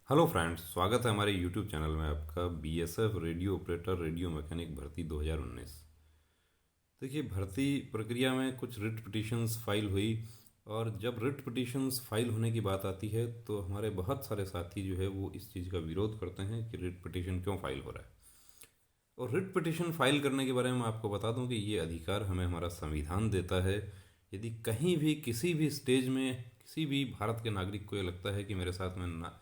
Hello friends, स्वागत है हमारे यूट्यूब चैनल में आपका। BSF radio operator radio mechanic भर्ती 2019। देखिए, भर्ती प्रक्रिया में कुछ रिट पिटिशंस फाइल हुई। और जब रिट पिटिशंस फाइल होने की बात आती है तो हमारे बहुत सारे साथी जो है वो इस चीज़ का विरोध करते हैं कि रिट पिटिशन क्यों फाइल हो रहा है। और रिट पिटिशन फाइल करने के बारे में आपको बता दूं कि ये अधिकार हमें हमारा संविधान देता है। यदि कहीं भी किसी भी स्टेज में किसी भी भारत के नागरिक को ये लगता है कि मेरे साथ में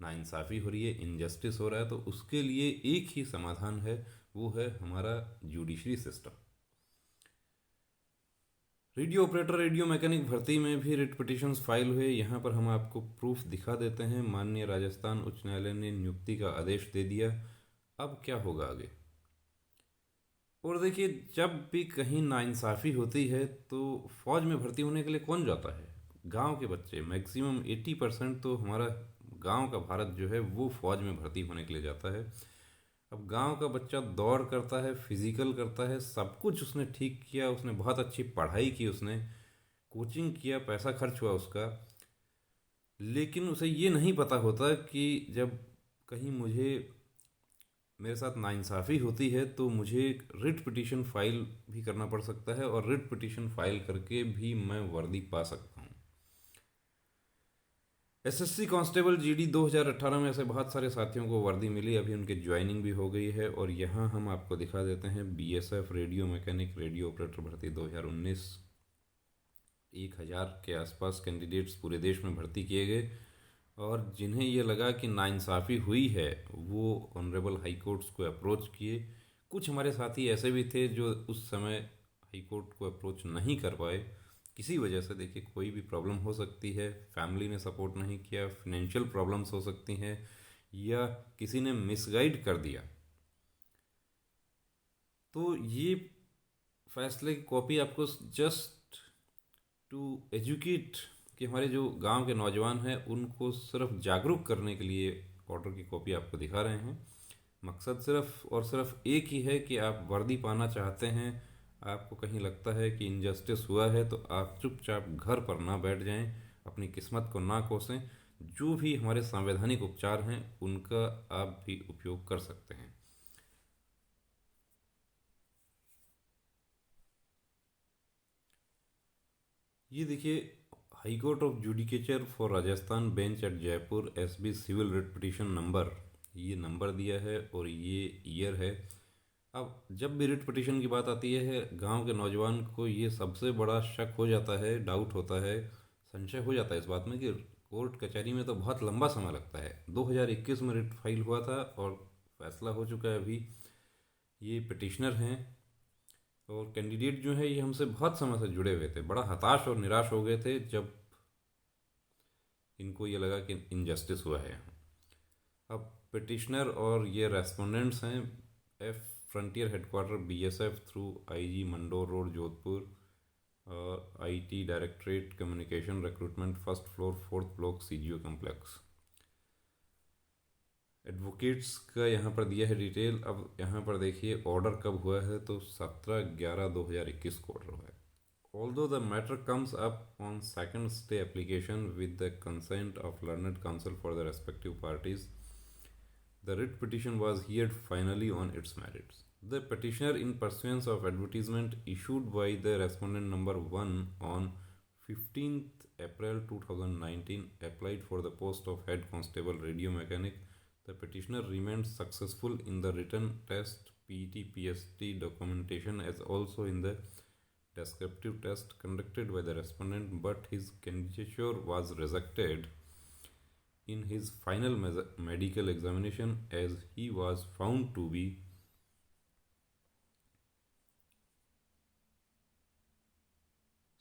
नाइंसाफ़ी हो रही है, इनजस्टिस हो रहा है, तो उसके लिए एक ही समाधान है, वो है हमारा judiciary system. Radio operator radio mechanic भर्ती में भी रिट पिटिशंस फाइल हुए। यहाँ पर हम आपको प्रूफ दिखा देते हैं। माननीय राजस्थान उच्च न्यायालय ने नियुक्ति का आदेश दे दिया। अब क्या होगा आगे? और देखिए, जब भी कहीं नाइंसाफ़ी होती है तो फौज में भर्ती होने के लिए कौन जाता है? गांव के बच्चे। मैक्सिमम 80% तो हमारा गांव का भारत जो है वो फौज में भर्ती होने के लिए जाता है। अब गांव का बच्चा दौड़ करता है, फिजिकल करता है, सब कुछ उसने ठीक किया, उसने बहुत अच्छी पढ़ाई की, उसने कोचिंग किया, पैसा खर्च हुआ उसका। लेकिन उसे ये नहीं पता होता कि जब कहीं मेरे साथ नाइंसाफ़ी होती है तो मुझे रिट पिटीशन फाइल भी करना पड़ सकता है, और रिट पिटीशन फाइल करके भी मैं वर्दी पा सकता हूँ। एसएससी कांस्टेबल जीडी 2018 में ऐसे बहुत सारे साथियों को वर्दी मिली। अभी उनकी ज्वाइनिंग भी हो गई है। और यहाँ हम आपको दिखा देते हैं BSF radio mechanic radio operator भर्ती 2019। 1000 के आसपास कैंडिडेट्स पूरे देश में भर्ती किए गए। और जिन्हें ये लगा कि नाइंसाफ़ी हुई है वो ऑनरेबल हाई कोर्ट्स को अप्रोच किए। कुछ हमारे साथी ऐसे भी थे जो उस समय हाई कोर्ट को अप्रोच नहीं कर पाए किसी वजह से। देखिए, कोई भी प्रॉब्लम हो सकती है, फैमिली ने सपोर्ट नहीं किया, फिनेंशियल प्रॉब्लम्स हो सकती हैं, या किसी ने मिसगाइड कर दिया। तो ये फैसले की कॉपी आपको जस्ट टू एजुकेट कि हमारे जो गांव के नौजवान हैं उनको सिर्फ जागरूक करने के लिए ऑर्डर की कॉपी आपको दिखा रहे हैं। मकसद सिर्फ और सिर्फ एक ही है कि आप वर्दी पाना चाहते हैं, आपको कहीं लगता है कि इनजस्टिस हुआ है, तो आप चुपचाप घर पर ना बैठ जाएं, अपनी किस्मत को ना कोसें। जो भी हमारे संवैधानिक उपचार हैं उनका आप भी उपयोग कर सकते हैं। ये देखिए, high court of judicature for Rajasthan bench at Jaipur SB civil writ petition number, ये नंबर दिया है और ये ईयर है। अब जब भी रिट पिटीशन की बात आती है, गांव के नौजवान को ये सबसे बड़ा शक हो जाता है, डाउट होता है, संशय हो जाता है इस बात में कि कोर्ट कचहरी में तो बहुत लंबा समय लगता है। 2021 में रिट फाइल हुआ था और फैसला हो चुका है अभी। ये पिटिशनर हैं और कैंडिडेट जो है ये हमसे बहुत समय से जुड़े हुए थे। बड़ा हताश और निराश हो गए थे जब इनको ये लगा कि इनजस्टिस हुआ है यहाँ। अब पिटिशनर और ये रेस्पोंडेंट्स हैं F frontier headquarter BSF through IG Mandore road Jodhpur, और IT directorate communication recruitment first floor fourth block CGO complex. Advocates का यहाँ पर दिया है डिटेल। अब यहाँ पर देखिए ऑर्डर कब हुआ है, तो 17/11/2021 को ऑर्डर हुआ है। Although the matter comes up on second stay application with the consent of learned counsel for the respective parties, the writ petition was heard finally on its merits. The petitioner, in pursuance of advertisement issued by the respondent number 1 on 15th April 2019, applied for the post of head constable radio mechanic. The petitioner remained successful in the written test PET-PST documentation as also in the descriptive test conducted by the respondent, but his candidature was rejected in his final medical examination as he was found to be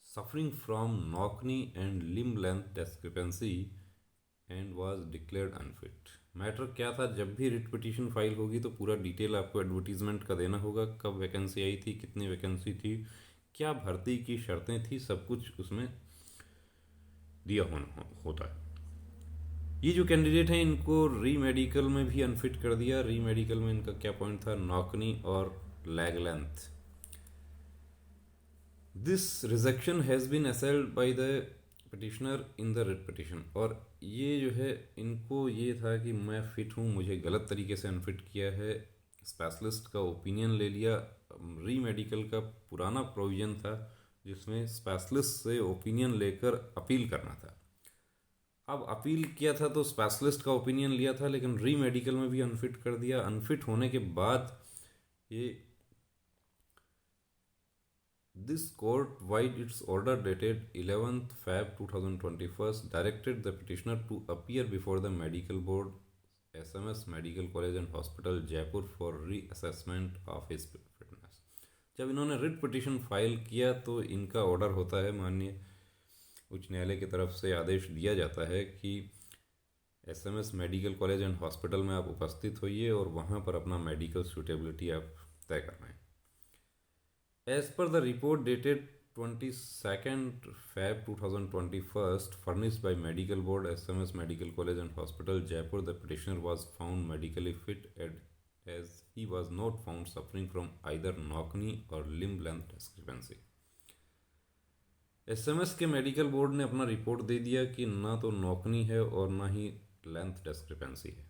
suffering from knock-knee and limb length discrepancy and was declared unfit. Matter क्या था? जब भी writ petition file होगी तो पूरा detail आपको advertisement का देना होगा। कब वैकेंसी आई थी, कितनी वैकेंसी थी, क्या भर्ती की शर्तें थी, सब कुछ उसमें दिया होता है। ये जो कैंडिडेट हैं इनको री मेडिकल में भी अनफिट कर दिया। री मेडिकल में इनका क्या पॉइंट था? नॉकनी और leg length. This rejection has been assailed by the petitioner in the writ petition, और ये जो है इनको ये था कि मैं फिट हूँ, मुझे गलत तरीके से अनफिट किया है, स्पेशलिस्ट का ओपिनियन ले लिया। री मेडिकल का पुराना प्रोविज़न था जिसमें स्पेशलिस्ट से ओपिनियन लेकर अपील करना था। अब अपील किया था तो स्पेशलिस्ट का ओपिनियन लिया था, लेकिन री मेडिकल में भी अनफिट कर दिया। अनफिट होने के बाद ये this court, by its order dated 11th Feb 2021, directed the petitioner to appear before the medical board, SMS Medical College and Hospital, Jaipur for reassessment of his fitness। जब इन्होंने रिट पिटिशन फाइल किया तो इनका order होता है, माननीय उच्च न्यायालय की तरफ से आदेश दिया जाता है कि SMS medical college and hospital में आप उपस्थित होइए और वहाँ पर अपना मेडिकल सूटेबिलिटी आप तय करवाएं। As per the report dated 22nd Feb 2021, furnished by Medical Board, SMS Medical College and Hospital, Jaipur, the petitioner was found medically fit as he was not found suffering from either knock-knee or limb length discrepancy। SMS के medical board ने अपना report दे दिया कि ना तो knock knee है और ना ही लेंथ डिस्क्रिपेंसी है।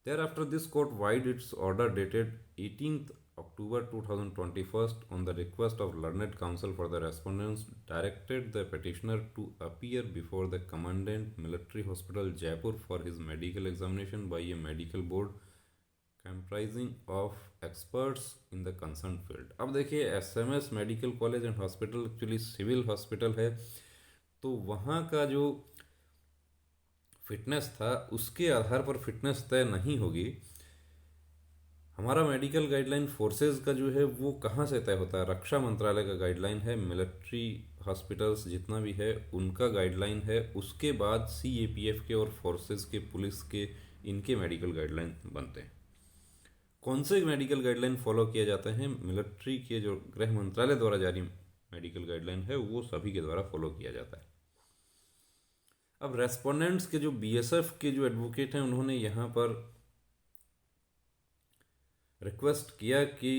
Thereafter, this court, vide its order dated 18th October 2021, on the request of learned counsel for the respondents, directed the petitioner to appear before the Commandant Military Hospital, Jaipur, for his medical examination by a medical board comprising of experts in the concerned field। अब देखिए, SMS medical college and hospital actually civil hospital है, तो वहाँ का जो fitness था उसके आधार पर फिटनेस तय नहीं होगी। हमारा मेडिकल गाइडलाइन फोर्सेस का जो है वो कहाँ से तय होता है? रक्षा मंत्रालय का गाइडलाइन है। मिलिट्री हॉस्पिटल्स जितना भी है उनका गाइडलाइन है। उसके बाद CAPF के और फोर्सेस के, पुलिस के, इनके मेडिकल गाइडलाइन बनते हैं। कौन से मेडिकल गाइडलाइन फॉलो किया जाते हैं? मिलिट्री के जो गृह मंत्रालय द्वारा जारी मेडिकल गाइडलाइन है वो सभी के द्वारा फॉलो किया जाता है। अब रेस्पोंडेंट्स के जो BSF के जो एडवोकेट हैं उन्होंने यहाँ पर रिक्वेस्ट किया कि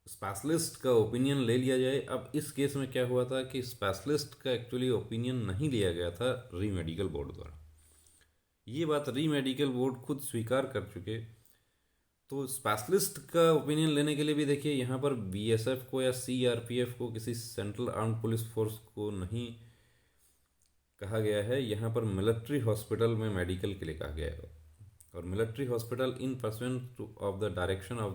स्पेशलिस्ट का ओपिनियन ले लिया जाए। अब इस केस में क्या हुआ था कि स्पेशलिस्ट का एक्चुअली ओपिनियन नहीं लिया गया था री मेडिकल बोर्ड द्वारा। ये बात री मेडिकल बोर्ड खुद स्वीकार कर चुके। तो स्पेशलिस्ट का ओपिनियन लेने के लिए भी देखिए यहाँ पर BSF को या CRPF को, किसी सेंट्रल आर्म्ड पुलिस फोर्स को नहीं कहा गया है। यहाँ पर मिलिट्री हॉस्पिटल में मेडिकल के लिए कहा गया है। और military hospital, in percent of the direction of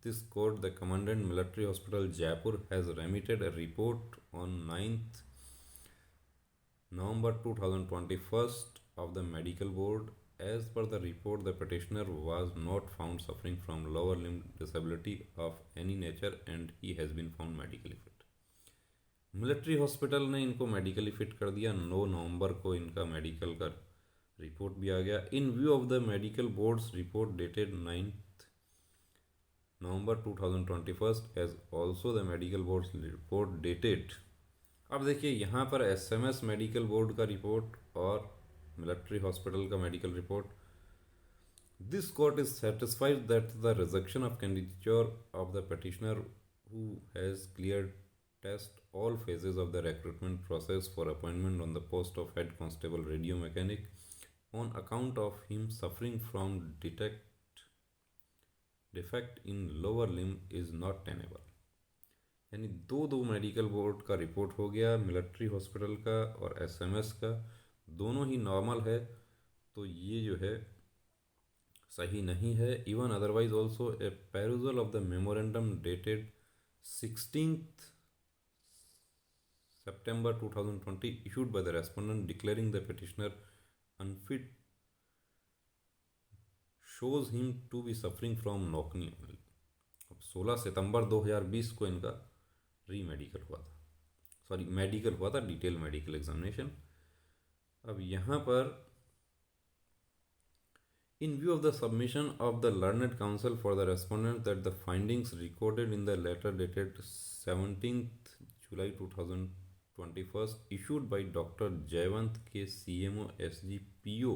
this court, the commandant military hospital Jaipur has remitted a report on 9th November 2021 of the medical board। As per the report, the petitioner was not found suffering from lower limb disability of any nature and he has been found medically fit। Military hospital ने इनको medically fit कर दिया। 9 नवंबर को इनका medical का report भी आ गया। In view of the medical board's report dated 9th November 2021 as also the medical board's report dated. अब देखिए यहाँ पर SMS मेडिकल बोर्ड का रिपोर्ट और मिलिट्री हॉस्पिटल का medical report. This court is satisfied that the rejection of candidature of the petitioner who has cleared test all phases of the recruitment process for appointment on the post of head constable radio mechanic on account of him suffering from defect in lower limb is not tenable। यानी दो medical board का report हो गया, military hospital का और SMS का, दोनों ही normal है, तो ये जो है सही नहीं है। Even otherwise also a perusal of the memorandum dated 16th September 2020 issued by the respondent declaring the petitioner unfit shows him to be suffering from knock-knee only। अब 16 सितंबर 2020 को इनका मेडिकल हुआ था, डिटेल मेडिकल एग्जामिनेशन। अब यहाँ पर in view of the submission of the learned counsel for the respondent that the findings recorded in the letter dated 17th July 2021 issued by Dr. Jayant K, CMO SGPO,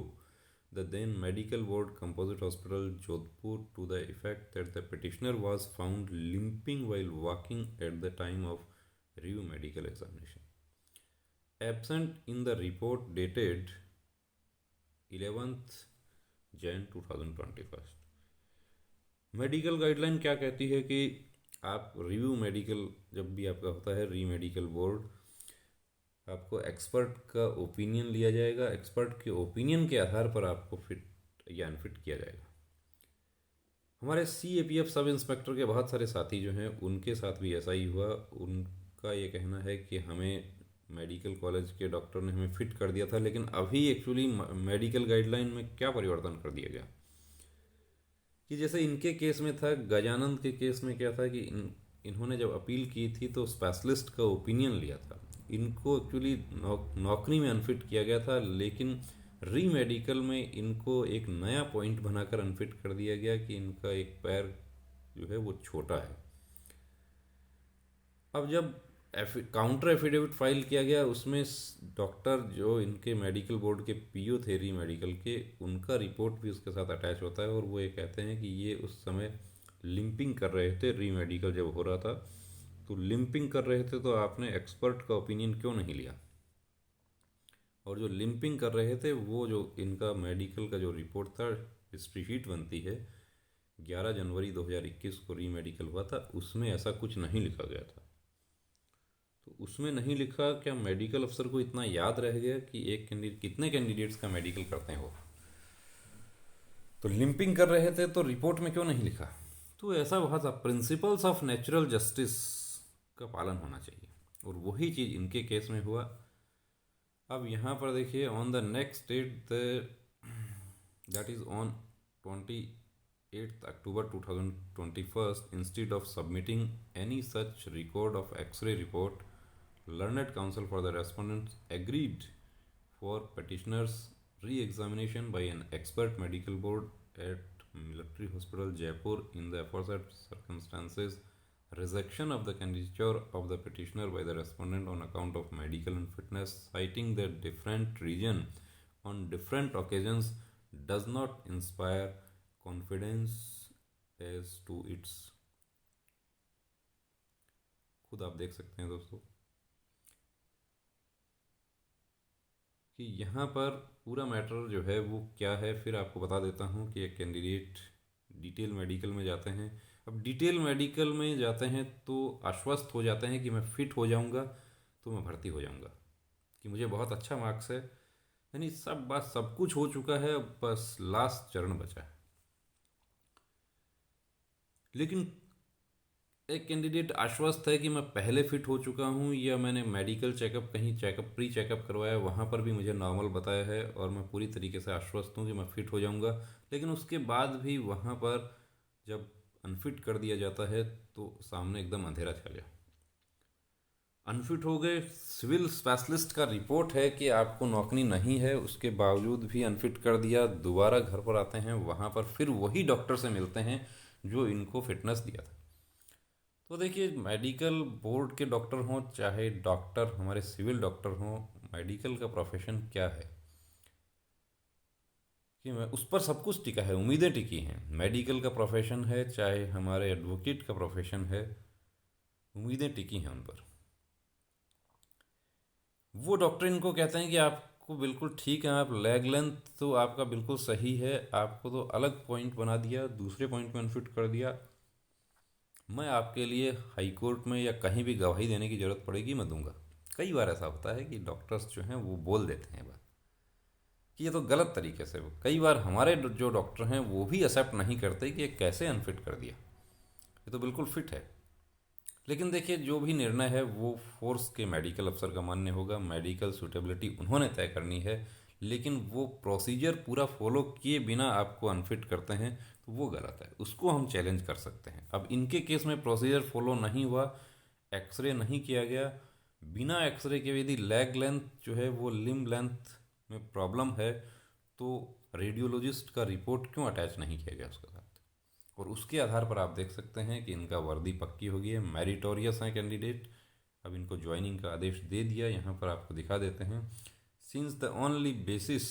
the then Medical Board Composite Hospital Jodhpur, to the effect that the petitioner was found limping while walking at the time of review medical examination। Absent in the report dated 11th Jan 2021। Medical guideline क्या कहती है कि आप review medical जब भी आपका होता है, री मेडिकल बोर्ड, आपको एक्सपर्ट का ओपिनियन लिया जाएगा, एक्सपर्ट के ओपिनियन के आधार पर आपको फिट या अनफिट किया जाएगा। हमारे CAPF सब इंस्पेक्टर के बहुत सारे साथी जो हैं उनके साथ भी ऐसा ही हुआ। उनका ये कहना है कि हमें मेडिकल कॉलेज के डॉक्टर ने हमें फिट कर दिया था, लेकिन अभी एक्चुअली मेडिकल गाइडलाइन में क्या परिवर्तन कर दिया गया कि जैसे इनके केस में था, गजानंद के केस में क्या था कि इन्होंने जब अपील की थी तो स्पेशलिस्ट का ओपिनियन लिया था। इनको एक्चुअली नौकरी में अनफिट किया गया था, लेकिन री मेडिकल में इनको एक नया पॉइंट बनाकर अनफिट कर दिया गया कि इनका एक पैर जो है वो छोटा है। अब जब काउंटर एफिडेविट फाइल किया गया, उसमें डॉक्टर जो इनके मेडिकल बोर्ड के PO थे री मेडिकल के, उनका रिपोर्ट भी उसके साथ अटैच होता है, और वो ये कहते हैं कि ये उस समय लिंपिंग कर रहे थे। री मेडिकल जब हो रहा था तो लिंपिंग कर रहे थे, तो आपने एक्सपर्ट का ओपिनियन क्यों नहीं लिया? और जो लिंपिंग कर रहे थे वो जो इनका मेडिकल का जो रिपोर्ट था, हिस्ट्री शीट बनती है 11 जनवरी 2021 को री मेडिकल हुआ था, उसमें ऐसा कुछ नहीं लिखा गया था। तो उसमें नहीं लिखा, क्या मेडिकल अफसर को इतना याद रह गया कि एक कैंडिडेट कितने कैंडिडेट्स का मेडिकल करते हैं वो, तो लिंपिंग कर रहे थे तो रिपोर्ट में क्यों नहीं लिखा? तो ऐसा हुआ था। प्रिंसिपल्स ऑफ नेचुरल जस्टिस का पालन होना चाहिए, और वही चीज़ इनके केस में हुआ। अब यहाँ पर देखिए, on the next date that is on 28 October 2021, instead of submitting any such record of X-ray report, learned counsel for the respondents agreed for petitioners re-examination by an expert medical board at Military Hospital Jaipur in the aforesaid circumstances, rejection of the candidature of the petitioner by the respondent on account of medical unfitness, citing their different region on different occasions, does not inspire confidence as to its। खुद आप देख सकते हैं दोस्तों कि यहाँ पर पूरा मैटर जो है वो क्या है। फिर आपको बता देता हूँ कि एक कैंडिडेट डिटेल मेडिकल में जाते हैं। अब डिटेल मेडिकल में जाते हैं तो आश्वस्त हो जाते हैं कि मैं फिट हो जाऊँगा तो मैं भर्ती हो जाऊँगा, कि मुझे बहुत अच्छा मार्क्स है, यानी सब बात सब कुछ हो चुका है, अब बस लास्ट चरण बचा है। लेकिन एक कैंडिडेट आश्वस्त है कि मैं पहले फिट हो चुका हूँ, या मैंने मेडिकल चेकअप कहीं प्री चेकअप करवाया, वहाँ पर भी मुझे नॉर्मल बताया है और मैं पूरी तरीके से आश्वस्त हूँ कि मैं फिट हो जाऊँगा। लेकिन उसके बाद भी वहाँ पर जब अनफिट कर दिया जाता है तो सामने एकदम अंधेरा छा गया। अनफिट हो गए, सिविल स्पेशलिस्ट का रिपोर्ट है कि आपको नौकरी नहीं है, उसके बावजूद भी अनफिट कर दिया। दोबारा घर पर आते हैं, वहाँ पर फिर वही डॉक्टर से मिलते हैं जो इनको फिटनेस दिया था। तो देखिए, मेडिकल बोर्ड के डॉक्टर हों चाहे डॉक्टर हमारे सिविल डॉक्टर हों, मेडिकल का प्रोफेशन क्या है कि मैं उस पर सब कुछ टिका है, उम्मीदें टिकी हैं। मेडिकल का प्रोफेशन है चाहे हमारे एडवोकेट का प्रोफेशन है, उम्मीदें टिकी हैं उन पर। वो डॉक्टर इनको कहते हैं कि आपको बिल्कुल ठीक है, आप लेग लेंथ तो आपका बिल्कुल सही है, आपको तो अलग पॉइंट बना दिया, दूसरे पॉइंट में अनफिट कर दिया, मैं आपके लिए हाई कोर्ट में या कहीं भी गवाही देने की ज़रूरत पड़ेगी मैं दूंगा। कई बार ऐसा होता है कि डॉक्टर्स जो हैं वो बोल देते हैं बात कि ये तो गलत तरीके से। कई बार हमारे जो डॉक्टर हैं वो भी एक्सेप्ट नहीं करते कि ये कैसे अनफिट कर दिया, ये तो बिल्कुल फिट है। लेकिन देखिए, जो भी निर्णय है वो फोर्स के मेडिकल अफसर का मान्य होगा, मेडिकल सूटेबिलिटी उन्होंने तय करनी है। लेकिन वो प्रोसीजर पूरा फॉलो किए बिना आपको अनफिट करते हैं तो वो गलत है, उसको हम चैलेंज कर सकते हैं। अब इनके केस में प्रोसीजर फॉलो नहीं हुआ, एक्सरे नहीं किया गया, बिना एक्सरे के यदि लेग लेंथ जो है वो लिम्ब लेंथ में प्रॉब्लम है तो रेडियोलॉजिस्ट का रिपोर्ट क्यों अटैच नहीं किया गया उसके साथ? और उसके आधार पर आप देख सकते हैं कि इनका वर्दी पक्की हो गई है, मेरिटोरियस हैं कैंडिडेट। अब इनको ज्वाइनिंग का आदेश दे दिया, यहाँ पर आपको दिखा देते हैं। Since the only basis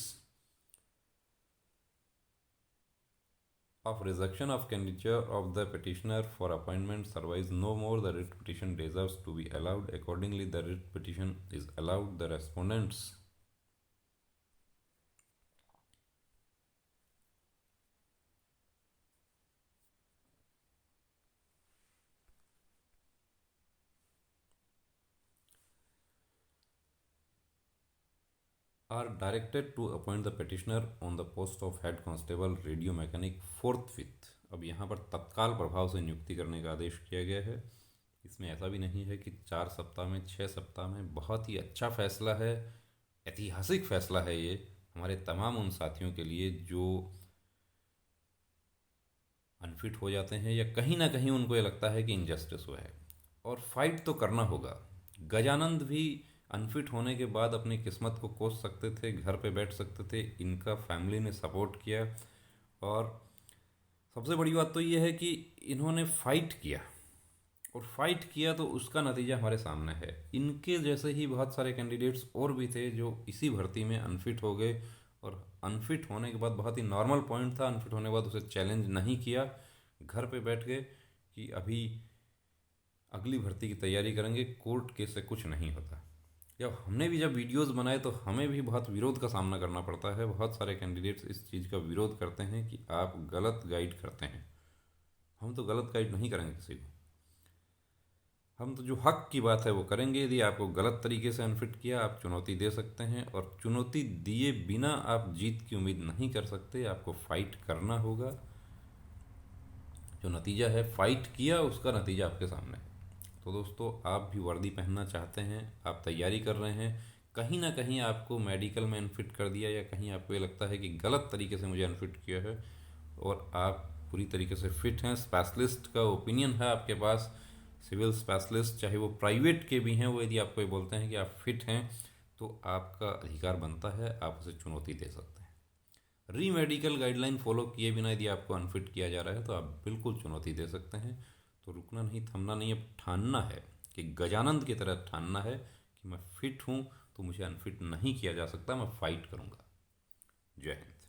of rejection of candidature of the petitioner for appointment survives no more, the writ petition deserves to be allowed. Accordingly, the writ petition is allowed. The respondents are directed to appoint the petitioner on the post of head constable radio mechanic forthwith. अब यहाँ पर तत्काल प्रभाव से नियुक्ति करने का आदेश किया गया है। इसमें ऐसा भी नहीं है कि 4 सप्ताह में, 6 सप्ताह में। बहुत ही अच्छा फैसला है, ऐतिहासिक फैसला है ये हमारे तमाम उन साथियों के लिए जो अनफिट हो जाते हैं या कहीं ना कहीं उनको ये लगता है कि इनजस्टिस हुआ है, और फाइट तो करना होगा। गजानंद भी अनफिट होने के बाद अपनी किस्मत को कोस सकते थे, घर पे बैठ सकते थे। इनका फैमिली ने सपोर्ट किया, और सबसे बड़ी बात तो ये है कि इन्होंने फाइट किया, और फाइट किया तो उसका नतीजा हमारे सामने है। इनके जैसे ही बहुत सारे कैंडिडेट्स और भी थे जो इसी भर्ती में अनफिट हो गए, और अनफिट होने के बाद बहुत ही नॉर्मल पॉइंट था, अनफिट होने के बाद उसे चैलेंज नहीं किया, घर पे बैठ गए कि अभी अगली भर्ती की तैयारी करेंगे, कोर्ट केस से कुछ नहीं होता। जब वीडियोस बनाए तो हमें भी बहुत विरोध का सामना करना पड़ता है। बहुत सारे कैंडिडेट्स इस चीज़ का विरोध करते हैं कि आप गलत गाइड करते हैं। हम तो गलत गाइड नहीं करेंगे किसी को, हम तो जो हक की बात है वो करेंगे। यदि आपको गलत तरीके से अनफिट किया, आप चुनौती दे सकते हैं, और चुनौती दिए बिना आप जीत की उम्मीद नहीं कर सकते। आपको फाइट करना होगा। जो नतीजा है, फाइट किया, उसका नतीजा आपके सामने है। तो दोस्तों, आप भी वर्दी पहनना चाहते हैं, आप तैयारी कर रहे हैं, कहीं ना कहीं आपको मेडिकल में अनफिट कर दिया, या कहीं आपको ये लगता है कि गलत तरीके से मुझे अनफिट किया है, और आप पूरी तरीके से फिट हैं, स्पेशलिस्ट का ओपिनियन है आपके पास, सिविल स्पेशलिस्ट चाहे वो प्राइवेट के भी हैं, वो यदि आपको ये बोलते हैं कि आप फिट हैं, तो आपका अधिकार बनता है, आप उसे चुनौती दे सकते हैं। री मेडिकल गाइडलाइन फॉलो किए बिना यदि आपको अनफिट किया जा रहा है तो आप बिल्कुल चुनौती दे सकते हैं। तो रुकना नहीं, थमना नहीं, अब ठानना है कि गजानंद की तरह ठानना है कि मैं फिट हूँ, तो मुझे अनफिट नहीं किया जा सकता, मैं फाइट करूँगा। जय हिंद।